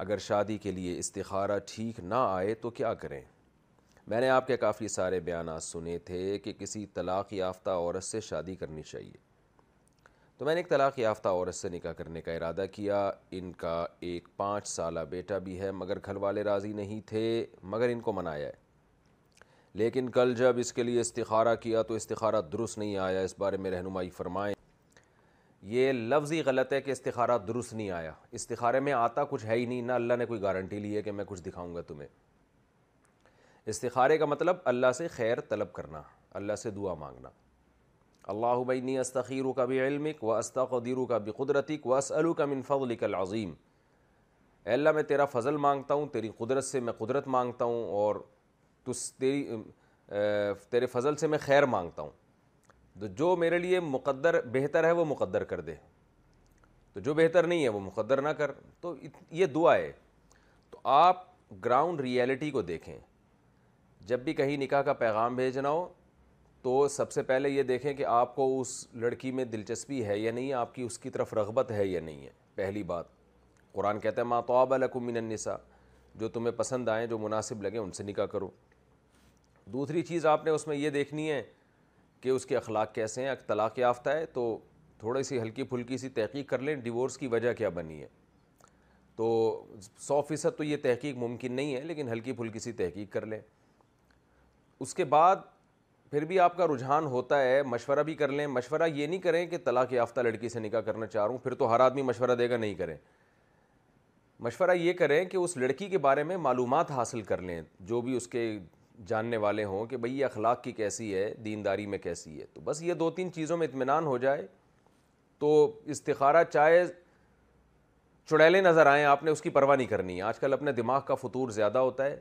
اگر شادی کے لیے استخارہ ٹھیک نہ آئے تو کیا کریں؟ میں نے آپ کے کافی سارے بیانات سنے تھے کہ کسی طلاق یافتہ عورت سے شادی کرنی چاہیے، تو میں نے ایک طلاق یافتہ عورت سے نکاح کرنے کا ارادہ کیا۔ ان کا ایک 5 سالہ بیٹا بھی ہے، مگر گھر والے راضی نہیں تھے، مگر ان کو منایا ہے۔ لیکن کل جب اس کے لیے استخارہ کیا تو استخارہ درست نہیں آیا، اس بارے میں رہنمائی فرمائیں۔ یہ لفظی غلط ہے کہ استخارہ درست نہیں آیا، استخارے میں آتا کچھ ہے ہی نہیں، نہ اللہ نے کوئی گارنٹی لی ہے کہ میں کچھ دکھاؤں گا تمہیں۔ استخارے کا مطلب اللہ سے خیر طلب کرنا، اللہ سے دعا مانگنا۔ اللہم انی استخیرک بعلمک واستقدرک بقدرتک واسألک من فضلک العظیم۔ اے اللہ میں تیرا فضل مانگتا ہوں، تیری قدرت سے میں قدرت مانگتا ہوں، اور تیرے فضل سے میں خیر مانگتا ہوں، تو جو میرے لیے مقدر بہتر ہے وہ مقدر کر دے، تو جو بہتر نہیں ہے وہ مقدر نہ کر۔ تو یہ دعا ہے۔ تو آپ گراؤنڈ ریئلٹی کو دیکھیں، جب بھی کہیں نکاح کا پیغام بھیجنا ہو تو سب سے پہلے یہ دیکھیں کہ آپ کو اس لڑکی میں دلچسپی ہے یا نہیں ہے، آپ کی اس کی طرف رغبت ہے یا نہیں ہے۔ پہلی بات، قرآن کہتا ہے ما طاب لکم من النساء، جو تمہیں پسند آئیں، جو مناسب لگیں ان سے نکاح کرو۔ دوسری چیز آپ نے اس میں یہ دیکھنی ہے کہ اس کے اخلاق کیسے ہیں۔ طلاق یافتہ ہے تو تھوڑی سی ہلکی پھلکی سی تحقیق کر لیں، ڈیورس کی وجہ کیا بنی ہے۔ تو 100% تو یہ تحقیق ممکن نہیں ہے، لیکن ہلکی پھلکی سی تحقیق کر لیں۔ اس کے بعد پھر بھی آپ کا رجحان ہوتا ہے، مشورہ بھی کر لیں۔ مشورہ یہ نہیں کریں کہ طلاق یافتہ لڑکی سے نکاح کرنا چاہ رہا ہوں، پھر تو ہر آدمی مشورہ دے گا، نہیں کریں۔ مشورہ یہ کریں کہ اس لڑکی کے بارے میں معلومات حاصل کر لیں، جو بھی اس کے جاننے والے ہوں، کہ بھئی یہ اخلاق کی کیسی ہے، دینداری میں کیسی ہے۔ تو بس یہ 2-3 چیزوں میں اطمینان ہو جائے تو استخارہ چاہے چڑیلے نظر آئیں، آپ نے اس کی پرواہ نہیں کرنی ہے۔ آج کل اپنے دماغ کا فطور زیادہ ہوتا ہے،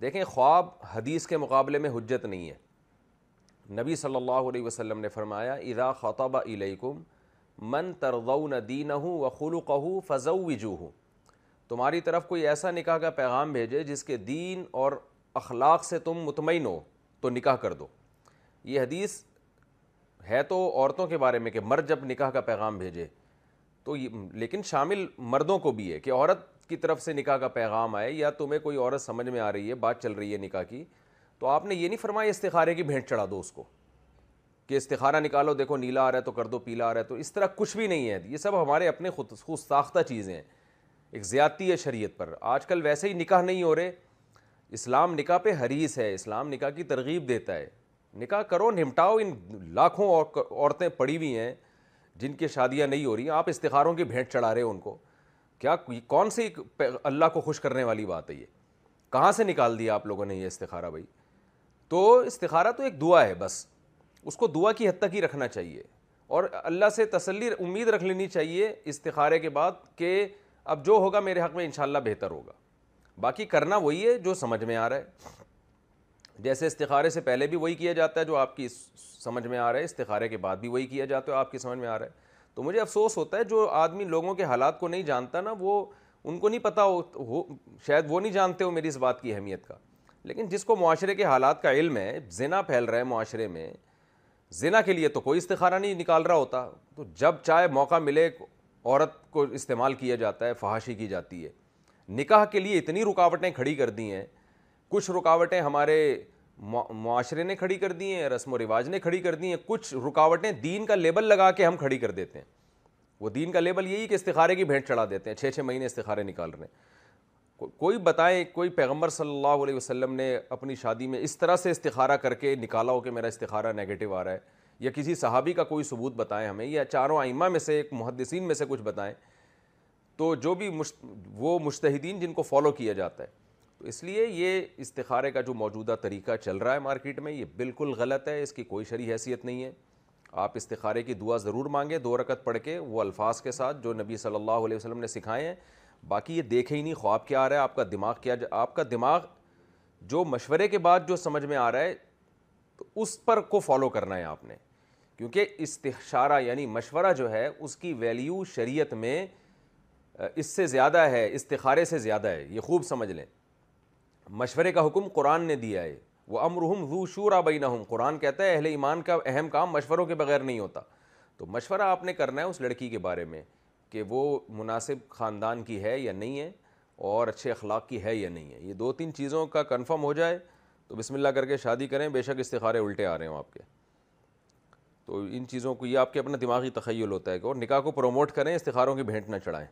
دیکھیں، خواب حدیث کے مقابلے میں حجت نہیں ہے۔ نبی صلی اللہ علیہ وسلم نے فرمایا اذا خطب الیکم من ترضون دینہ وخلقہ فزوجوہ، تمہاری طرف کوئی ایسا نکاح کا پیغام بھیجے جس کے دین اور اخلاق سے تم مطمئن ہو تو نکاح کر دو۔ یہ حدیث ہے تو عورتوں کے بارے میں کہ مرد جب نکاح کا پیغام بھیجے تو لیکن شامل مردوں کو بھی ہے کہ عورت کی طرف سے نکاح کا پیغام آئے، یا تمہیں کوئی عورت سمجھ میں آ رہی ہے، بات چل رہی ہے نکاح کی، تو آپ نے یہ نہیں فرمایا استخارے کی بھینٹ چڑھا دو اس کو کہ استخارہ نکالو، دیکھو نیلا آ رہا ہے تو کر دو، پیلا آ رہا ہے تو، اس طرح کچھ بھی نہیں ہے۔ یہ سب ہمارے اپنے خود ساختہ چیزیں ہیں، ایک زیادتی ہے شریعت پر۔ آج کل ویسے ہی نکاح نہیں ہو رہے، اسلام نکاح پہ حریص ہے، اسلام نکاح کی ترغیب دیتا ہے۔ نکاح کرو، نمٹاؤ، ان لاکھوں عورتیں پڑی ہوئی ہیں جن کی شادیاں نہیں ہو رہی، آپ استخاروں کی بھینٹ چڑھا رہے ہو ان کو۔ کیا کون سی اللہ کو خوش کرنے والی بات ہے یہ؟ کہاں سے نکال دیا آپ لوگوں نے یہ استخارہ بھائی؟ تو استخارہ تو ایک دعا ہے، بس اس کو دعا کی حد تک ہی رکھنا چاہیے، اور اللہ سے تسلی امید رکھ لینی چاہیے استخارے کے بعد کہ اب جو ہوگا میرے حق میں انشاءاللہ بہتر ہوگا۔ باقی کرنا وہی ہے جو سمجھ میں آ رہا ہے، جیسے استخارے سے پہلے بھی وہی کیا جاتا ہے جو آپ کی سمجھ میں آ رہا ہے، استخارے کے بعد بھی وہی کیا جاتا ہے آپ کی سمجھ میں آ رہا ہے۔ تو مجھے افسوس ہوتا ہے جو آدمی لوگوں کے حالات کو نہیں جانتا نا، وہ ان کو نہیں پتہ ہو، شاید وہ نہیں جانتے ہو میری اس بات کی اہمیت کا، لیکن جس کو معاشرے کے حالات کا علم ہے، زنا پھیل رہا ہے معاشرے میں، زنا کے لیے تو کوئی استخارہ نہیں نکال رہا ہوتا، تو جب چاہے موقع ملے عورت کو استعمال کیا جاتا ہے، فحاشی کی جاتی ہے۔ نکاح کے لیے اتنی رکاوٹیں کھڑی کر دی ہیں، کچھ رکاوٹیں ہمارے معاشرے نے کھڑی کر دی ہیں، رسم و رواج نے کھڑی کر دی ہیں، کچھ رکاوٹیں دین کا لیبل لگا کے ہم کھڑی کر دیتے ہیں۔ وہ دین کا لیبل یہی کہ استخارے کی بھینٹ چڑھا دیتے ہیں، 6 مہینے استخارے نکال رہے ہیں۔ کوئی بتائے، کوئی پیغمبر صلی اللہ علیہ وسلم نے اپنی شادی میں اس طرح سے استخارہ کر کے نکالا ہو کہ میرا استخارہ نیگیٹو آ رہا ہے، یا کسی صحابی کا کوئی ثبوت بتائیں ہمیں، یا چاروں ائمہ میں سے ایک محدثین میں سے کچھ بتائیں، تو جو بھی وہ مجتہدین جن کو فالو کیا جاتا ہے۔ تو اس لیے یہ استخارے کا جو موجودہ طریقہ چل رہا ہے مارکیٹ میں، یہ بالکل غلط ہے، اس کی کوئی شرعی حیثیت نہیں ہے۔ آپ استخارے کی دعا ضرور مانگیں 2 رکعت پڑھ کے، وہ الفاظ کے ساتھ جو نبی صلی اللہ علیہ وسلم نے سکھائے ہیں۔ باقی یہ دیکھے ہی نہیں خواب کیا آ رہا ہے، آپ کا دماغ کیا، آپ کا دماغ جو مشورے کے بعد جو سمجھ میں آ رہا ہے تو اس پر کو فالو کرنا ہے آپ نے، کیونکہ استشارہ یعنی مشورہ جو ہے اس کی ویلیو شریعت میں اس سے زیادہ ہے، استخارے سے زیادہ ہے، یہ خوب سمجھ لیں۔ مشورے کا حکم قرآن نے دیا ہے، وَأَمْرُهُمْ ذُو شُورَىٰ بَيْنَهُمْ، قرآن کہتا ہے اہل ایمان کا اہم کام مشوروں کے بغیر نہیں ہوتا۔ تو مشورہ آپ نے کرنا ہے اس لڑکی کے بارے میں کہ وہ مناسب خاندان کی ہے یا نہیں ہے اور اچھے اخلاق کی ہے یا نہیں ہے. یہ 2-3 چیزوں کا کنفرم ہو جائے تو بسم اللہ کر کے شادی کریں، بے شک استخارے الٹے آ رہے ہوں آپ کے. تو ان چیزوں کو، یہ آپ کے اپنا دماغی تخیل ہوتا ہے کہ اور نکاح کو پروموٹ کریں، استخاروں کی بھینٹ نہ چڑھائیں.